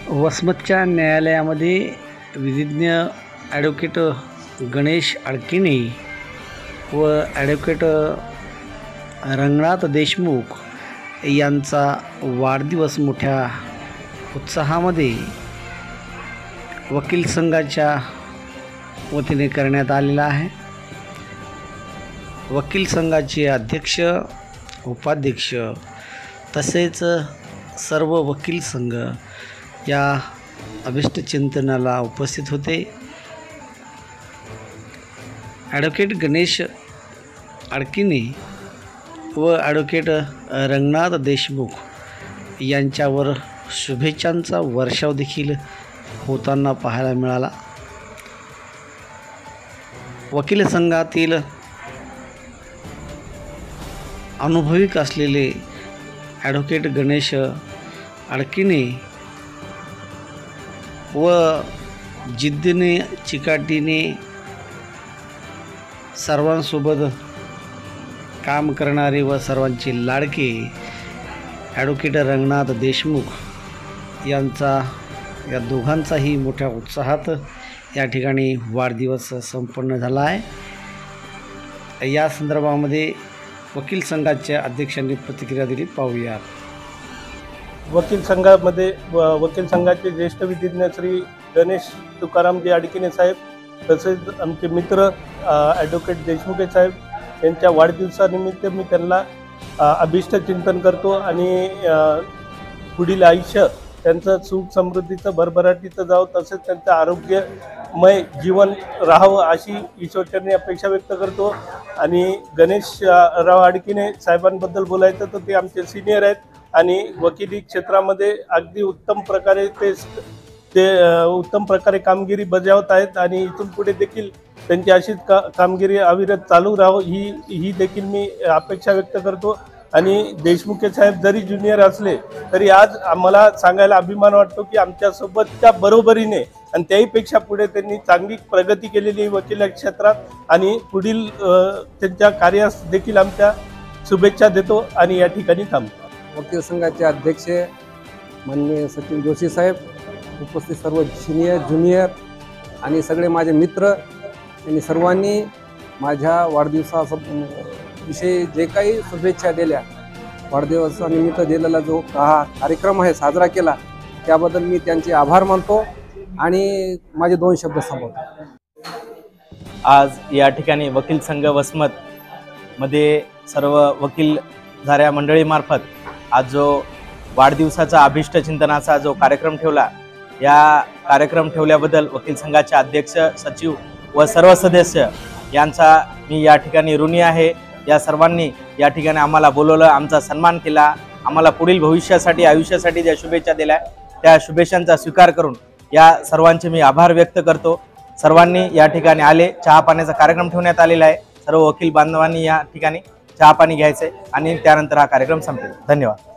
वसमतच्या न्यायालयामध्ये विधिज्ञ ॲडव्होकेट गणेश आडकिने व ॲडव्होकेट रंगनाथ देशमुख यांचा वाढदिवस मोठ्या उत्साहामध्ये वकील संघाच्या वतीने करण्यात आलेला आहे। वकील संघाचे अध्यक्ष, उपाध्यक्ष तसेच सर्व वकील संघ या अभिष्ट चिंतनाला उपस्थित होते। ॲडव्होकेट गणेश आडकिने व ॲडव्होकेट रंगनाथ देशमुख यांच्यावर शुभेच्छांचा वर्षाव देखील होताना पाहायला मिळाला। वकील संघातील अनुभवी असलेले ॲडव्होकेट गणेश आडकिने व जिद्दीने चिकाटीने सर्वांसोबत काम करणारे व सर्वांचे लाडके ॲडव्होकेट रंगनाथ देशमुख या दोघांचाही मोठ्या उत्साहात या ठिकाणी वाढदिवस संपन्न झाला आहे। या संदर्भामध्ये वकील संघाच्या अध्यक्षांनी प्रतिक्रिया दिली, पाहूया। वकील संघाचे ज्येष्ठ विधिज्ञ श्री गणेश तुकारामजी आडकिने साहेब, तसेच आमचे मित्र ॲडव्होकेट देशमुखे साहेब यांच्या वाढदिवसानिमित्त मी त्यांना अभिष्ट चिंतन करतो आणि पुढील आयुष्य त्यांचं सुख समृद्धीचं भरभराटीचं जावं, तसेच त्यांचं आरोग्यमय जीवन राहावं अशी ईश्वरचरणी अपेक्षा व्यक्त करतो। आणि गणेशराव आडकिने साहेबांबद्दल बोलायचं तर ते आमचे सिनियर आहेत आणि वकिली क्षेत्रामध्ये अगदी उत्तम प्रकारे कामगिरी बजावत आहेत आणि इथून पुढे देखील त्यांची अशीच कामगिरी अविरत चालू राहावं ही देखील मी अपेक्षा व्यक्त करतो। आणि देशमुखे साहेब जरी ज्युनियर असले तरी आज आम्हाला सांगायला अभिमान वाटतो की आमच्यासोबतच्या बरोबरीने आणि त्याहीपेक्षा पुढे त्यांनी चांगली प्रगती केलेली वकिली क्षेत्रात आणि पुढील त्यांच्या कार्यास देखील आमच्या शुभेच्छा देतो आणि या ठिकाणी थांबतो। वकील संघाचे अध्यक्ष माननीय सचिन जोशी साहेब, उपस्थित सर्व सिनियर ज्युनियर आणि सगळे माझे मित्र यांनी सर्वांनी माझ्या वाढदिवसाविषयी जे काही शुभेच्छा दिल्या, वाढदिवसानिमित्त दिलेला जो कार्यक्रम आहे साजरा केला त्याबद्दल मी त्यांचे आभार मानतो आणि माझे 2 शब्द संबोधतो। आज या ठिकाणी वकील संघ वसमत मध्ये सर्व वकील झाऱ्या मंडळीमार्फत आज जो वाढदिवसाचा अभिष्ट चिंतनाचा जो कार्यक्रम ठेवला, या कार्यक्रम ठेवल्याबद्दल वकील संघाचे अध्यक्ष, सचिव व सर्व सदस्य यांचा मी या ठिकाणी ऋणी आहे। या सर्वांनी या ठिकाणी आम्हाला बोलवलं, आमचा सन्मान केला, आम्हाला पुढील भविष्यासाठी आयुष्यासाठी ज्या शुभेच्छा दिल्या त्या शुभेच्छांचा स्वीकार करून या सर्वांचे मी आभार व्यक्त करतो। सर्वांनी या ठिकाणी आले, चहा पाण्याचा कार्यक्रम ठेवण्यात आलेला आहे। सर्व वकील बांधवांनी या ठिकाणी चहा पाणी घ्यायचे आणि त्यानंतर हा कार्यक्रम संपेल। धन्यवाद।